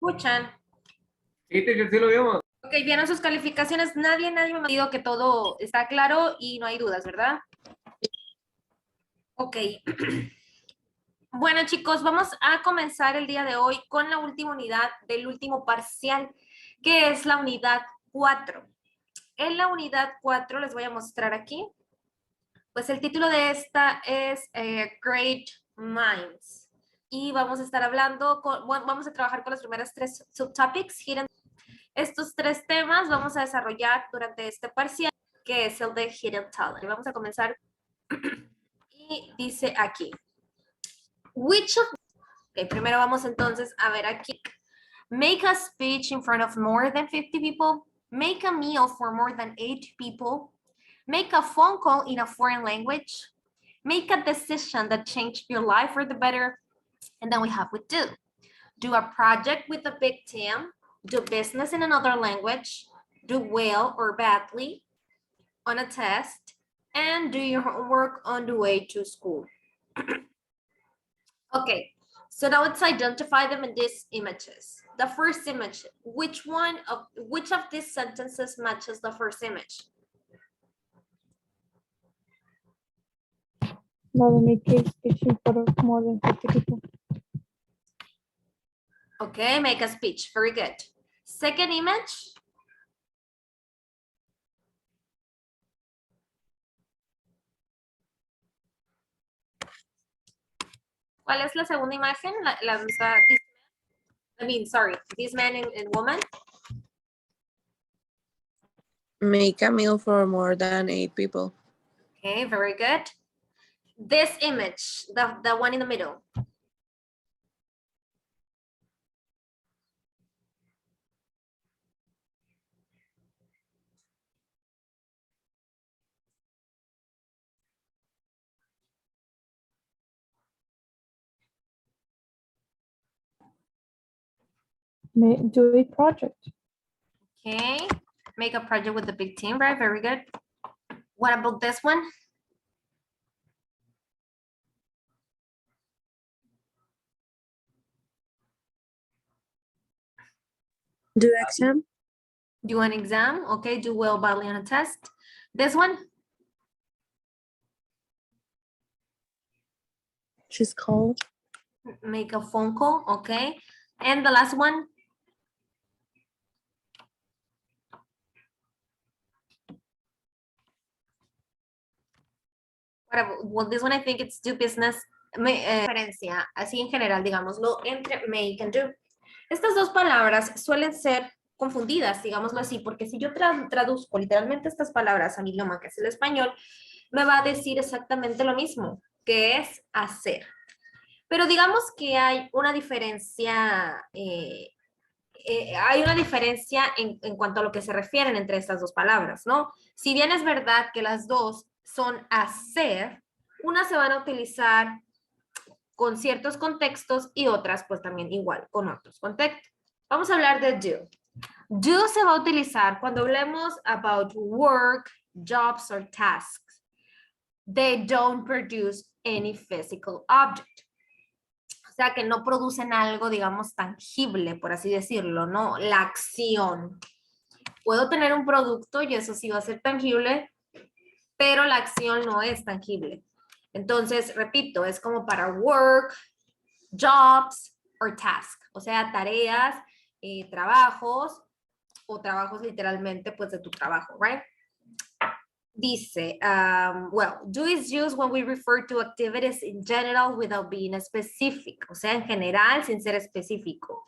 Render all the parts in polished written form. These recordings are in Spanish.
escuchan. Sí, teacher, sí lo vimos. Ok, vieron sus calificaciones. Nadie me ha dicho que todo está claro y no hay dudas, ¿verdad? Ok. Bueno, chicos, vamos a comenzar el día de hoy con la última unidad del último parcial, que es la unidad 4. En la unidad 4 les voy a mostrar aquí. Pues el título de esta es Great Minds. Y vamos a estar hablando, vamos a trabajar con los primeros 3 subtopics. Estos 3 temas vamos a desarrollar durante este parcial, que es el de Hidden Talent. Vamos a comenzar. Y dice aquí. Which of... Okay, primero vamos entonces a ver aquí. Make a speech in front of more than 50 people. Make a meal for more than 8 people. Make a phone call in a foreign language. Make a decision that changed your life for the better. And then we have with do. Do a project with a big team. Do business in another language. Do well or badly on a test. And do your homework on the way to school. Okay, so now let's identify them in these images. The first image, which of these sentences matches the first image? No, make a speech in front of more than 50 people. Okay, make a speech. Very good. Second image. ¿Cuál es la segunda imagen? This man and woman. Make a meal for more than 8 people. Okay, very good. This image, the one in the middle. Do a project. Okay, make a project with the big team, right? Very good. What about this one? Do exam. Do an exam, okay, do well badly on a test. This one? She's called. Make a phone call, okay. And the last one? Well, this one I think it's do business. Diferencia, así en general, digámoslo, entre make and do. Estas dos palabras suelen ser confundidas, digámoslo así, porque si yo traduzco literalmente estas palabras a mi idioma, que es el español, me va a decir exactamente lo mismo, que es hacer. Pero digamos que hay una diferencia, en cuanto a lo que se refieren entre estas dos palabras, ¿no? Si bien es verdad que las dos son hacer, unas se van a utilizar con ciertos contextos y otras pues también igual con otros contextos. Vamos a hablar de do. Do se va a utilizar cuando hablemos about work, jobs or tasks. They don't produce any physical object. O sea, que no producen algo, digamos, tangible, por así decirlo, ¿no? La acción. Puedo tener un producto y eso sí va a ser tangible, pero la acción no es tangible. Entonces, repito, es como para work, jobs or task. O sea, tareas, trabajos o trabajos literalmente pues de tu trabajo, right? Dice, well, do is used when we refer to activities in general without being specific. O sea, en general, sin ser específico.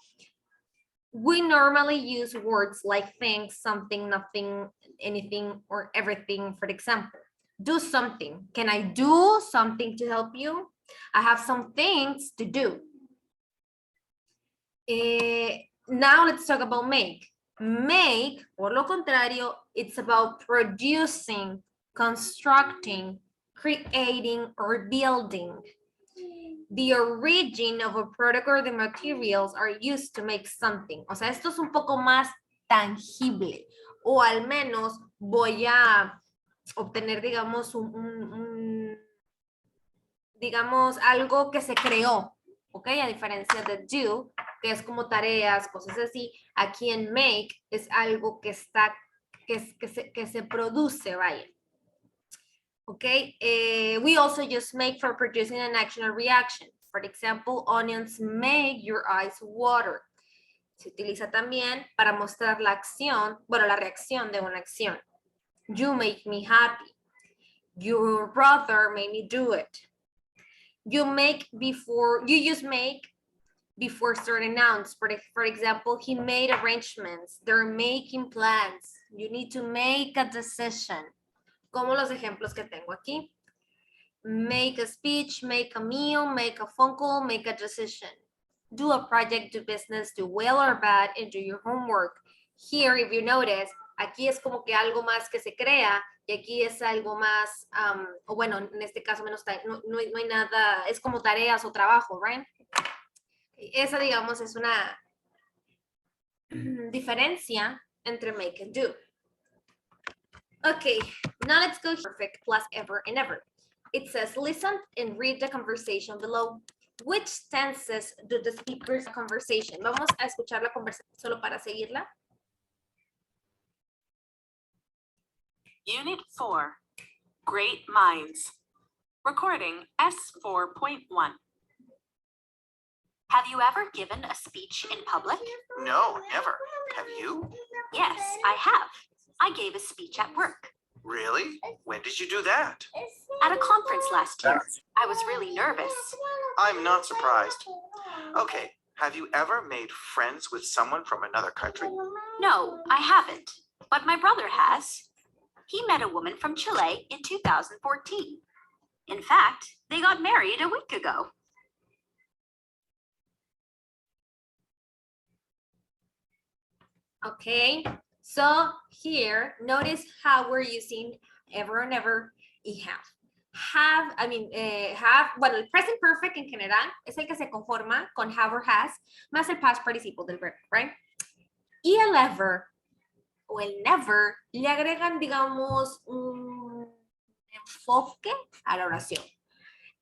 We normally use words like things, something, nothing, anything, or everything. For example, do something. Can I do something to help you? I have some things to do. Now let's talk about make. Make, por lo contrario, it's about producing, constructing, creating, or building. The origin of a product or the materials are used to make something. O sea, esto es un poco más tangible. O al menos voy a obtener, digamos, digamos, algo que se creó. ¿Ok? A diferencia de do, que es como tareas, cosas así. Aquí en make es algo que está, que se produce, vaya. Okay, we also use make for producing an action or reaction. For example, onions make your eyes water. Se utiliza también para mostrar la acción, bueno, la reacción de una acción. You make me happy. Your brother made me do it. You use make before certain nouns. For example, he made arrangements. They're making plans. You need to make a decision. Como los ejemplos que tengo aquí. Make a speech, make a meal, make a phone call, make a decision. Do a project, do business, do well or bad, and do your homework. Here, if you notice, aquí es como que algo más que se crea y aquí es algo más, o bueno, en este caso menos, no hay nada, es como tareas o trabajo, right? Esa, digamos, es una diferencia entre make and do. Okay, now let's go perfect plus ever and ever. It says, listen and read the conversation below. Which tenses do the speakers conversation? Vamos a escuchar la conversación solo para seguirla. Unit 4, Great Minds. Recording S4.1. Have you ever given a speech in public? No, never. Have you? Yes, I have. I gave a speech at work. Really? When did you do that? At a conference last year. I was really nervous. I'm not surprised. Okay, have you ever made friends with someone from another country? No, I haven't. But my brother has. He met a woman from Chile in 2014. In fact, they got married a week ago. Okay, so here, notice how we're using ever and ever y have. Bueno, el present perfect en general es el que se conforma con have or has, más el past participle del verbo, right? Y el ever o el never le agregan, digamos, un enfoque a la oración.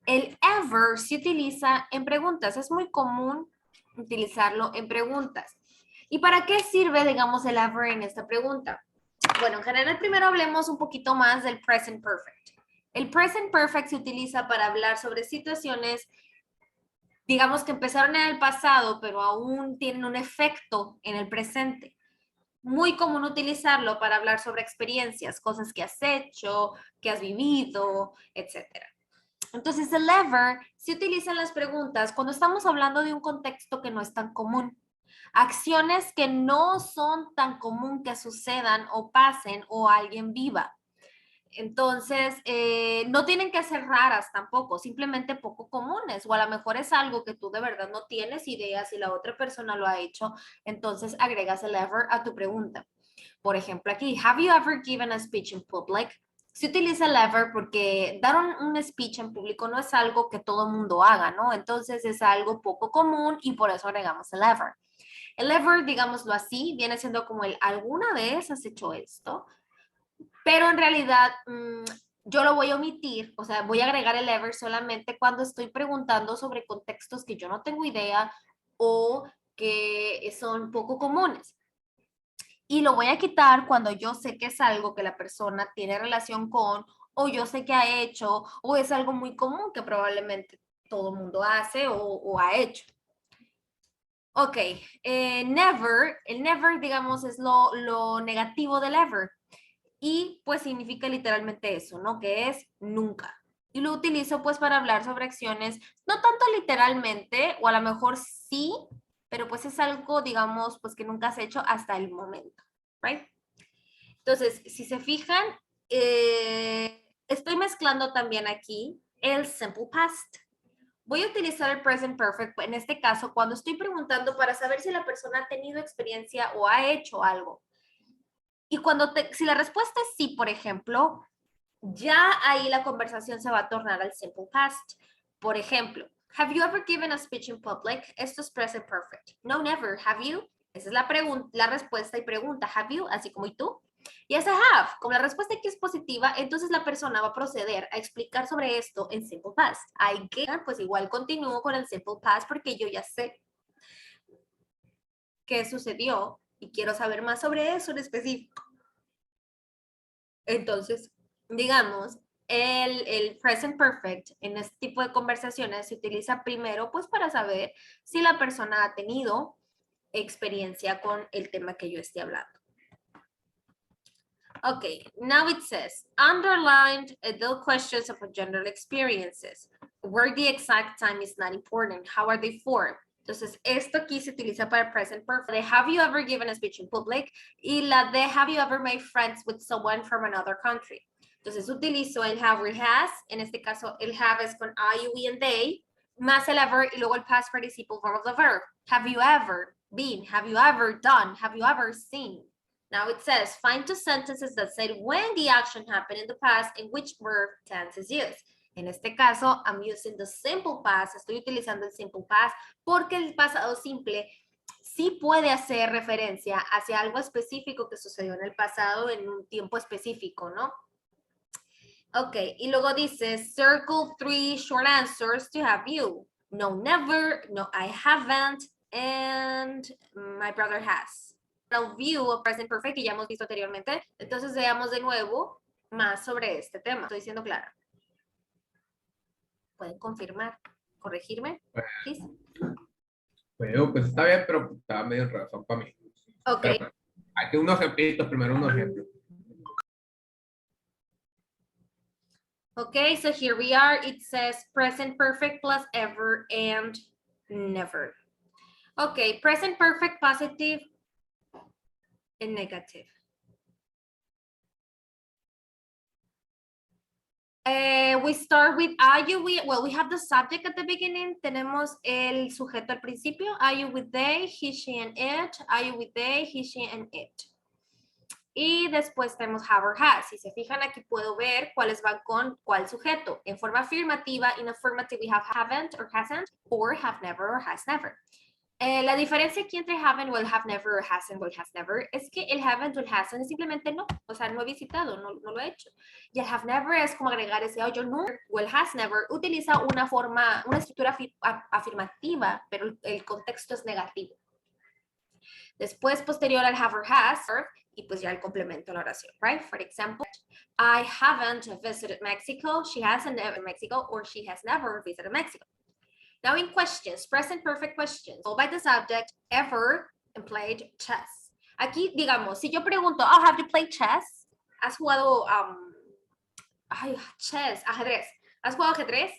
El ever se utiliza en preguntas, es muy común utilizarlo en preguntas. ¿Y para qué sirve, digamos, el ever en esta pregunta? Bueno, en general primero hablemos un poquito más del present perfect. El present perfect se utiliza para hablar sobre situaciones, digamos, que empezaron en el pasado, pero aún tienen un efecto en el presente. Muy común utilizarlo para hablar sobre experiencias, cosas que has hecho, que has vivido, etc. Entonces, el ever se utiliza en las preguntas cuando estamos hablando de un contexto que no es tan común. Acciones que no son tan común que sucedan o pasen o alguien viva. Entonces, no tienen que ser raras tampoco, simplemente poco comunes, o a lo mejor es algo que tú de verdad no tienes idea si la otra persona lo ha hecho, entonces agregas el ever a tu pregunta. Por ejemplo, aquí, have you ever given a speech in public? Se utiliza el ever porque dar un speech en público no es algo que todo mundo haga, ¿no? Entonces es algo poco común y por eso agregamos el ever. El ever, digámoslo así, viene siendo como el ¿alguna vez has hecho esto? Pero en realidad yo lo voy a omitir, o sea, voy a agregar el ever solamente cuando estoy preguntando sobre contextos que yo no tengo idea o que son poco comunes. Y lo voy a quitar cuando yo sé que es algo que la persona tiene relación con, o yo sé que ha hecho, o es algo muy común que probablemente todo el mundo hace o ha hecho. Ok, never, el never, digamos, es lo negativo del ever. Y pues significa literalmente eso, ¿no? Que es nunca. Y lo utilizo pues para hablar sobre acciones, no tanto literalmente, o a lo mejor sí, pero pues es algo, digamos, pues que nunca has hecho hasta el momento, ¿right? Entonces, si se fijan, estoy mezclando también aquí el simple past. Voy a utilizar el present perfect, en este caso, cuando estoy preguntando para saber si la persona ha tenido experiencia o ha hecho algo. Y si la respuesta es sí, por ejemplo, ya ahí la conversación se va a tornar al simple past. Por ejemplo, have you ever given a speech in public? Esto es present perfect. No, never. Have you? Esa es la respuesta y pregunta. Have you? Así como ¿y tú? Yes, I have. Como la respuesta aquí es positiva, entonces la persona va a proceder a explicar sobre esto en simple past. Pues igual continúo con el simple past porque yo ya sé. qué sucedió y quiero saber más sobre eso en específico. Entonces, digamos, el present perfect en este tipo de conversaciones se utiliza primero pues para saber si la persona ha tenido experiencia con el tema que yo esté hablando. Okay, now it says, underlined the questions of general experiences, where the exact time is not important. How are they formed? Entonces, esto aquí se utiliza para el present perfect. De have you ever given a speech in public? Y la de have you ever made friends with someone from another country? Entonces, utilizo el have or has. En este caso, el have es con I, we, and they, más el ever y luego el past participle form of the verb. Have you ever been? Have you ever done? Have you ever seen? Now it says, find two sentences that said when the action happened in the past and which verb tense is used. En este caso, I'm using the simple past. Estoy utilizando el simple past porque el pasado simple sí puede hacer referencia hacia algo específico que sucedió en el pasado en un tiempo específico, ¿no? Ok, y luego dice, circle 3 short answers to have you. No, never. No, I haven't. And my brother has. El view of present perfect que ya hemos visto anteriormente. Entonces veamos de nuevo más sobre este tema. Estoy siendo clara. ¿Pueden confirmar? ¿Corregirme? Please. Pues está bien, pero estaba medio en razón para mí. Ok. Pero, hay que unos ejemplitos, primero unos ejemplos. Okay, so here we are. It says present perfect plus ever and never. Okay, present perfect positive and negative. We start with are you with, well, we have the subject at the beginning. Tenemos el sujeto al principio. Are you with they, he, she, and it? Are you with they, he, she, and it? Y después tenemos have or has. Si se fijan aquí puedo ver cuáles van con cuál sujeto. En forma afirmativa, in affirmative we have haven't or hasn't, or have never or has never. La diferencia aquí entre haven't o el have never o hasn't o el has never es que el haven't o el hasn't es simplemente no, o sea, no he visitado, no lo he hecho. Y el have never es como agregar ese yo no, o el has never utiliza una forma, una estructura afirmativa, pero el contexto es negativo. Después, posterior al have or has, y pues ya el complemento a la oración, right? For example, I haven't visited Mexico, she hasn't ever Mexico, or she has never visited Mexico. Now in questions, present perfect questions, all by the subject, ever, and played chess. Aquí, digamos, si yo pregunto, oh, have you played chess? ¿Has jugado chess, ajedrez? ¿Has jugado ajedrez?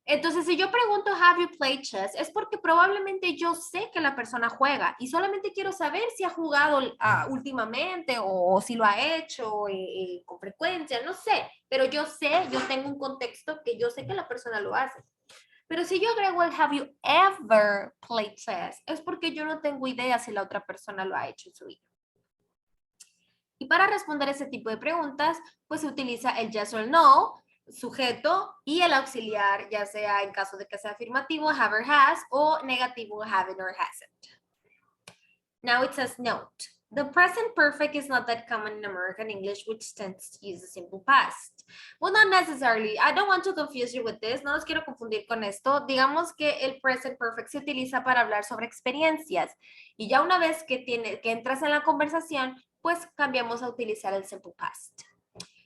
Entonces, si yo pregunto, have you played chess? Es porque probablemente yo sé que la persona juega y solamente quiero saber si ha jugado últimamente o si lo ha hecho con frecuencia, no sé. Pero yo sé, yo tengo un contexto que yo sé que la persona lo hace. Pero si yo agrego el have you ever played chess, es porque yo no tengo idea si la otra persona lo ha hecho en su vida. Y para responder ese tipo de preguntas, pues se utiliza el yes or no, sujeto, y el auxiliar, ya sea en caso de que sea afirmativo, have or has, o negativo, haven't or hasn't. Now it says note. The present perfect is not that common in American English, which tends to use the simple past. Well, not necessarily. I don't want to confuse you with this. No los quiero confundir con esto. Digamos que el present perfect se utiliza para hablar sobre experiencias. Y ya una vez que entras en la conversación, pues cambiamos a utilizar el simple past.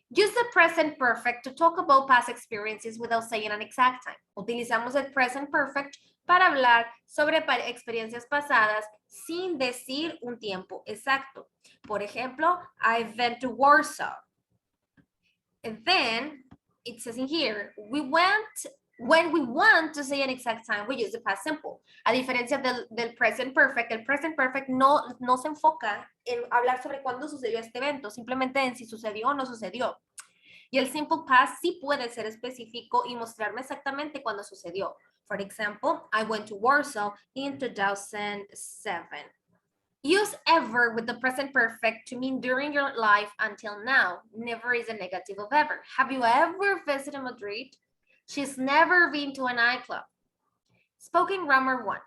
Use the present perfect to talk about past experiences without saying an exact time. Utilizamos el present perfect para hablar sobre experiencias pasadas sin decir un tiempo exacto. Por ejemplo, I went to Warsaw. And then it says in here, when we want to say an exact time, we use the past simple. A diferencia del present perfect, el present perfect no se enfoca en hablar sobre cuándo sucedió este evento, simplemente en si sucedió o no sucedió. Y el simple past sí puede ser específico y mostrarme exactamente cuándo sucedió. For example, I went to Warsaw in 2007. Use ever with the present perfect to mean during your life until now. Never is a negative of ever. Have you ever visited Madrid? She's never been to a nightclub. Spoken grammar 1.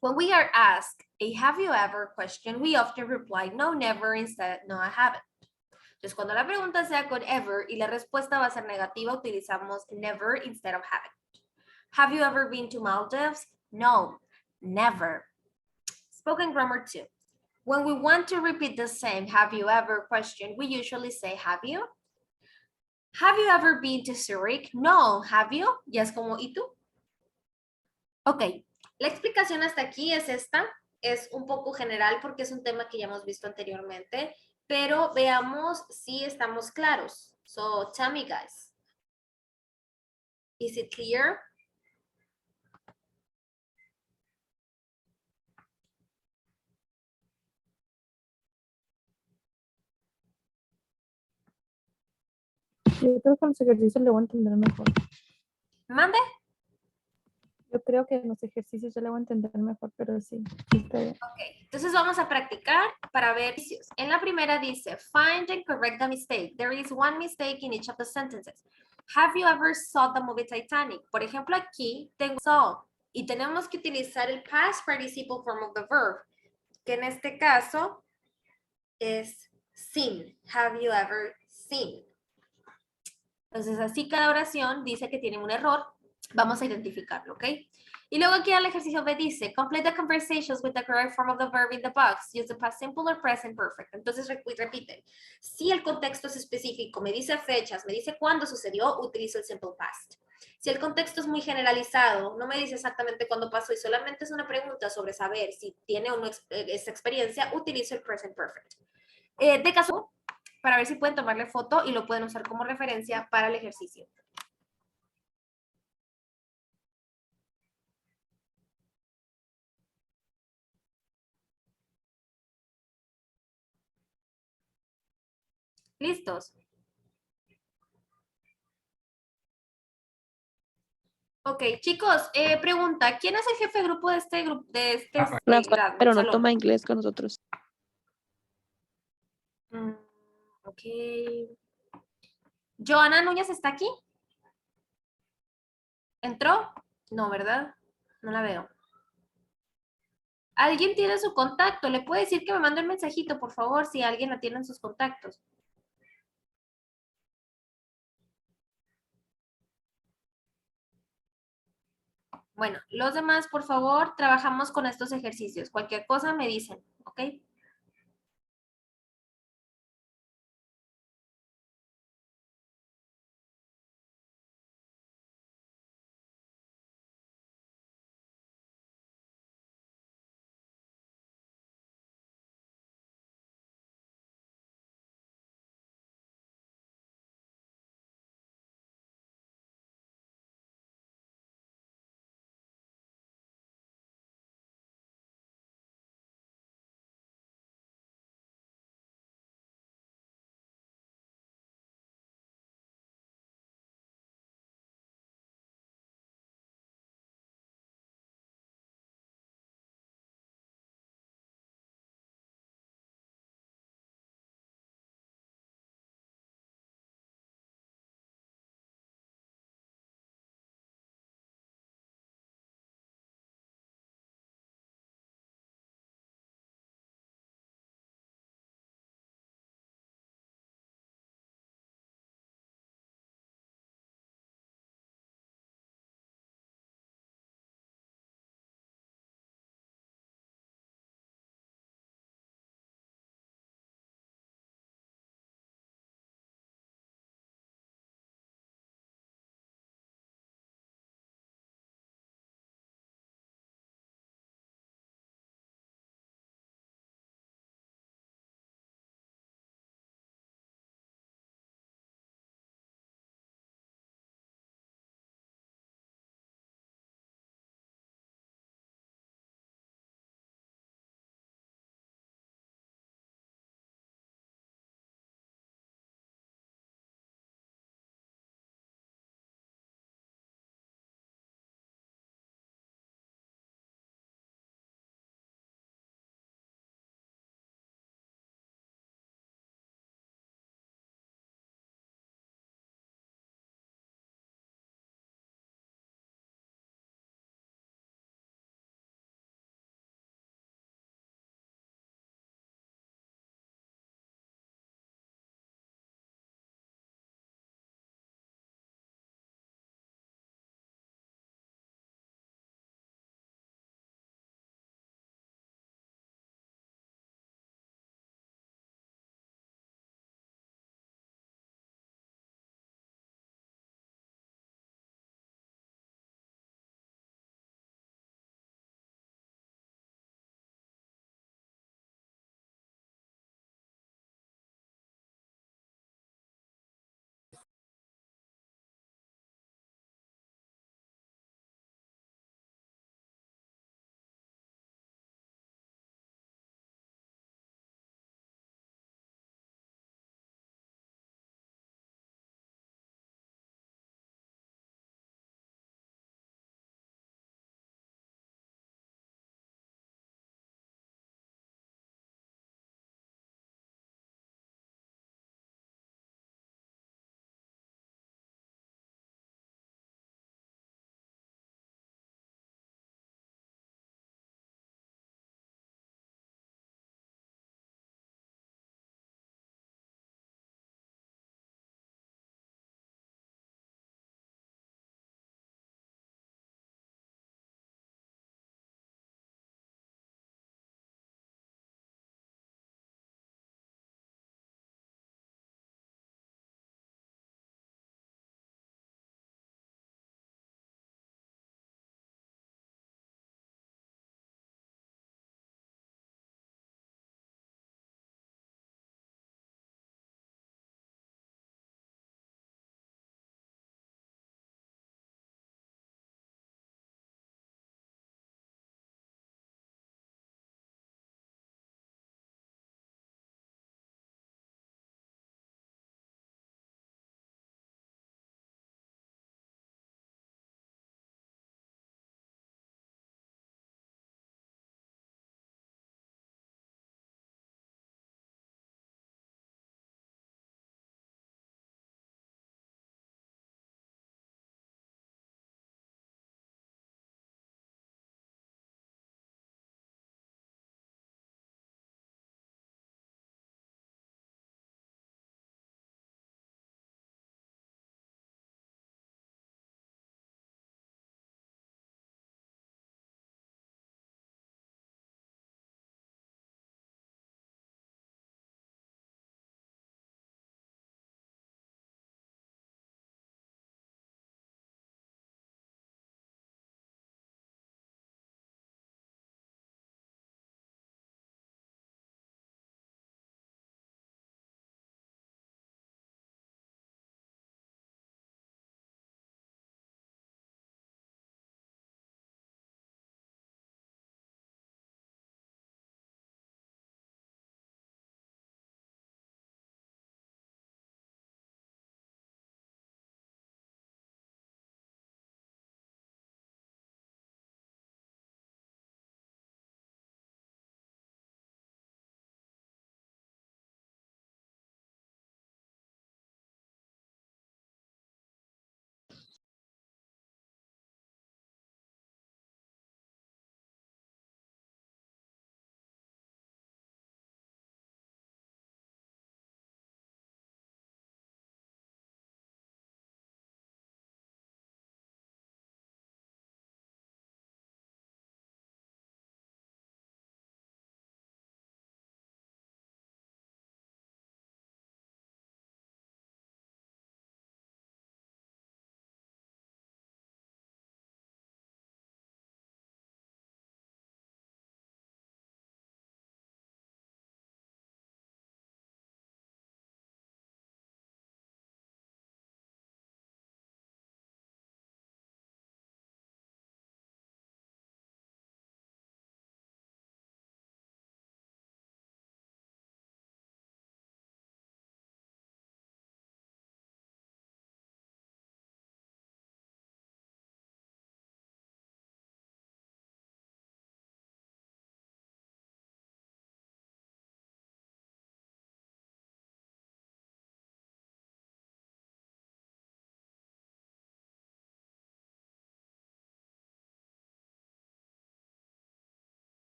When we are asked a have you ever question, we often reply no, never, instead no, I haven't. Entonces, cuando la pregunta sea con ever y la respuesta va a ser negativa, utilizamos never instead of haven't. Have you ever been to Maldives? No, never. Spoken grammar 2. When we want to repeat the same have you ever question, we usually say have you. Have you ever been to Zurich? No, have you? Ya es como, ¿y tú? Ok, la explicación hasta aquí es esta. Es un poco general porque es un tema que ya hemos visto anteriormente, pero veamos si estamos claros. So, tell me guys. Is it clear? Yo creo que en los ejercicios le voy a entender mejor. Mande. Yo creo que en los ejercicios ya le voy a entender mejor, pero sí, sí está bien. Ok, entonces vamos a practicar para ver. En la primera dice, find and correct the mistake. There is one mistake in each of the sentences. Have you ever saw the movie Titanic? Por ejemplo, aquí tengo saw y tenemos que utilizar el past participle form of the verb, que en este caso es seen. Have you ever seen? Entonces, así cada oración dice que tiene un error. Vamos a identificarlo, ¿ok? Y luego aquí el ejercicio B dice, complete the conversations with the correct form of the verb in the box. Use the past simple or present perfect. Entonces, repiten. Si el contexto es específico, me dice fechas, me dice cuándo sucedió, utilizo el simple past. Si el contexto es muy generalizado, no me dice exactamente cuándo pasó y solamente es una pregunta sobre saber si tiene o no esa experiencia, utilizo el present perfect. De caso, para ver si pueden tomarle foto y lo pueden usar como referencia para el ejercicio. ¿Listos? Ok, chicos, pregunta, ¿quién es el jefe de grupo de este grupo, Rafa, grado, pero no salón? toma inglés con nosotros. Ok. ¿Joana Núñez está aquí? ¿Entró? No, ¿verdad? No la veo. ¿Alguien tiene su contacto? ¿Le puede decir que me mande un mensajito, por favor, si alguien la tiene en sus contactos? Bueno, los demás, por favor, trabajamos con estos ejercicios. Cualquier cosa me dicen, ¿ok?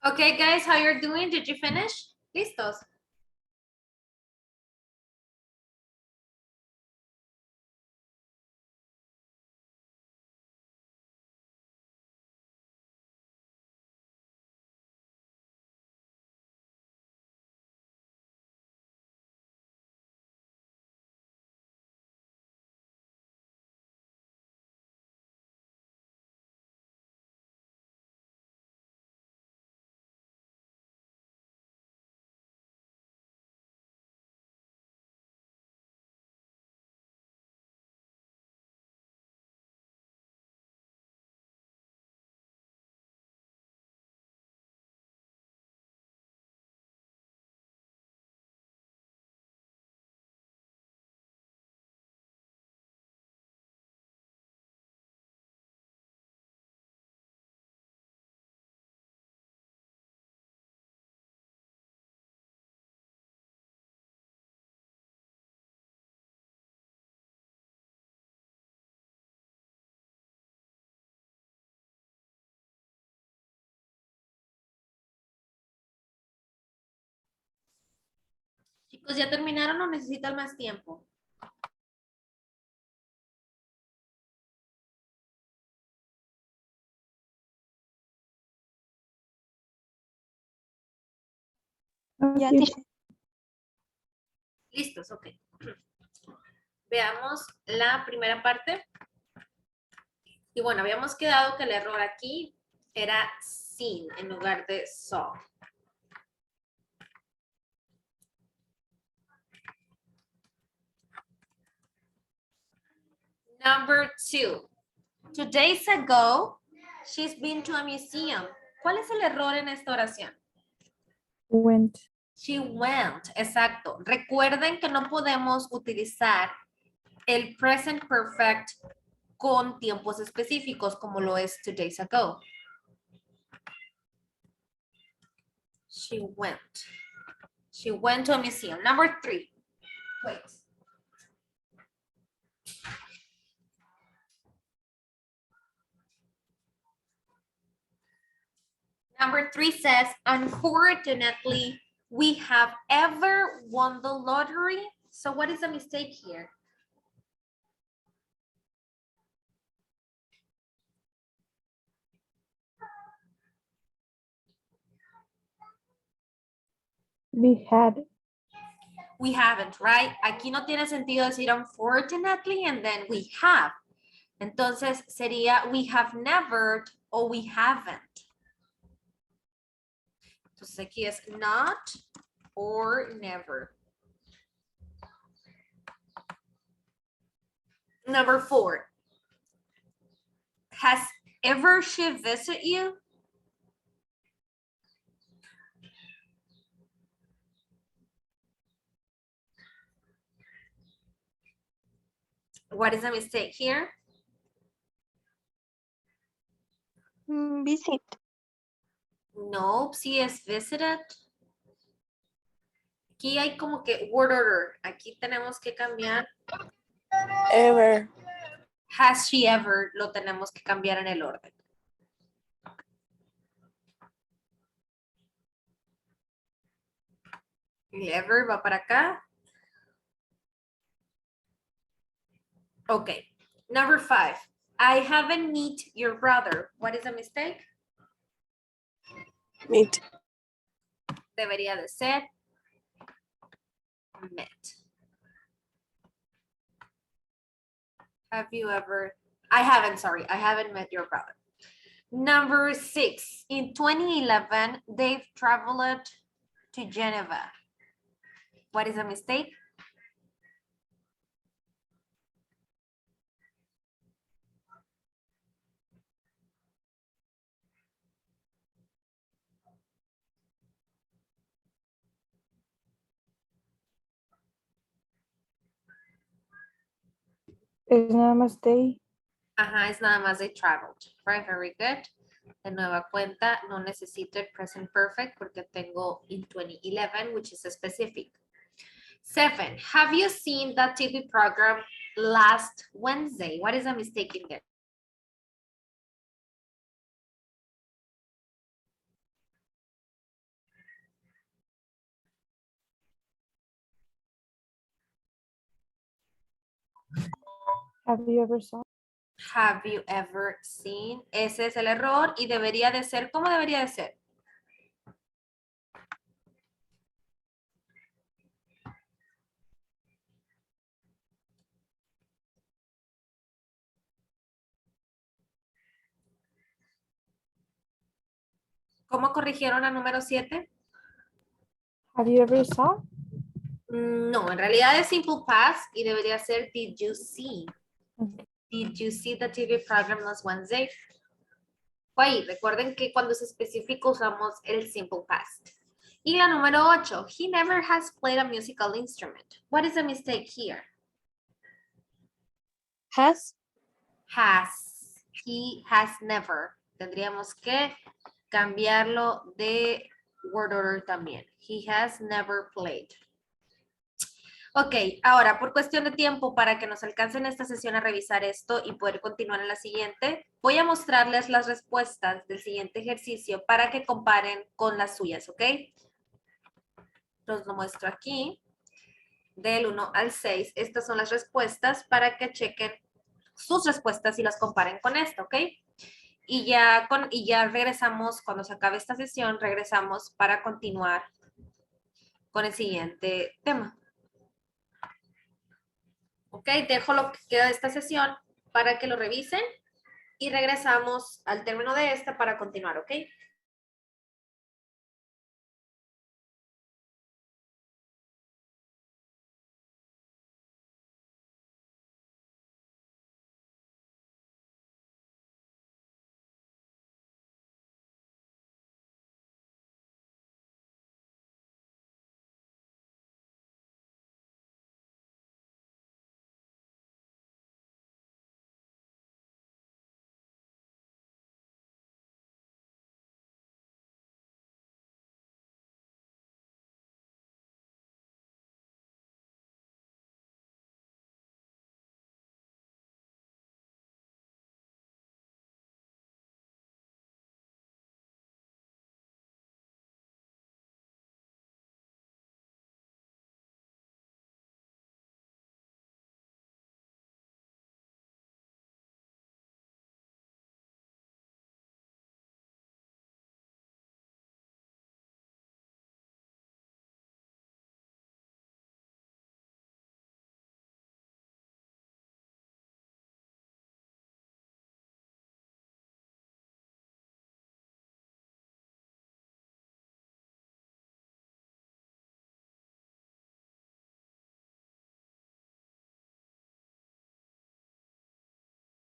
Okay, guys, how you're doing? Did you finish? Listos. Chicos, ¿ya terminaron o necesitan más tiempo? Ya, Listos, ok. Veamos la primera parte. Y bueno, habíamos quedado que el error aquí era sin en lugar de saw. Number 2. 2 days ago, she's been to a museum. ¿Cuál es el error en esta oración? went. She went, exacto. Recuerden que no podemos utilizar el present perfect con tiempos específicos como lo es 2 days ago. She went. She went to a museum. Number 3. Wait. Number 3 says, unfortunately, we have ever won the lottery. So what is the mistake here? We had. We haven't, right? Aquí no tiene sentido decir unfortunately and then we have. Entonces sería we have never o we haven't. Entonces aquí es not or never. Number 4. Has ever she visited you? What is the mistake here? Visit. Nope, sí es visited. Aquí hay como que word order. Aquí tenemos que cambiar. Ever. Has she ever, lo tenemos que cambiar en el orden. El ever va para acá. Okay. Number 5. I haven't met your brother. What is the mistake? Meet. Debería de ser met. Have you ever? I haven't met your brother. Number 6. In 2011, they've traveled to Geneva. What is the mistake? Es nada más they. Ajá, es nada más they traveled. Right, very good. De nueva cuenta, no necesito el present perfect porque tengo in 2011, which is specific. 7. Have you seen that TV program last Wednesday? What is the mistake in there? Have you ever saw? Have you ever seen? Ese es el error y debería de ser, ¿cómo debería de ser? ¿Cómo corrigieron la número 7? Have you ever saw? No, en realidad es simple past y debería ser did you see? Okay. Did you see the TV program last Wednesday? Ahí, recuerden que cuando es específico usamos el simple past. Y la número 8, he never has played a musical instrument. What is the mistake here? Has. Has. He has never. Tendríamos que cambiarlo de word order también. He has never played. Ok, ahora por cuestión de tiempo, para que nos alcance en esta sesión a revisar esto y poder continuar en la siguiente, voy a mostrarles las respuestas del siguiente ejercicio para que comparen con las suyas, ¿ok? Los lo muestro aquí, del 1 al 6. Estas son las respuestas para que chequen sus respuestas y las comparen con esta, ¿ok? Y ya regresamos, cuando se acabe esta sesión, regresamos para continuar con el siguiente tema. Ok, dejo lo que queda de esta sesión para que lo revisen y regresamos al término de esta para continuar, ¿ok?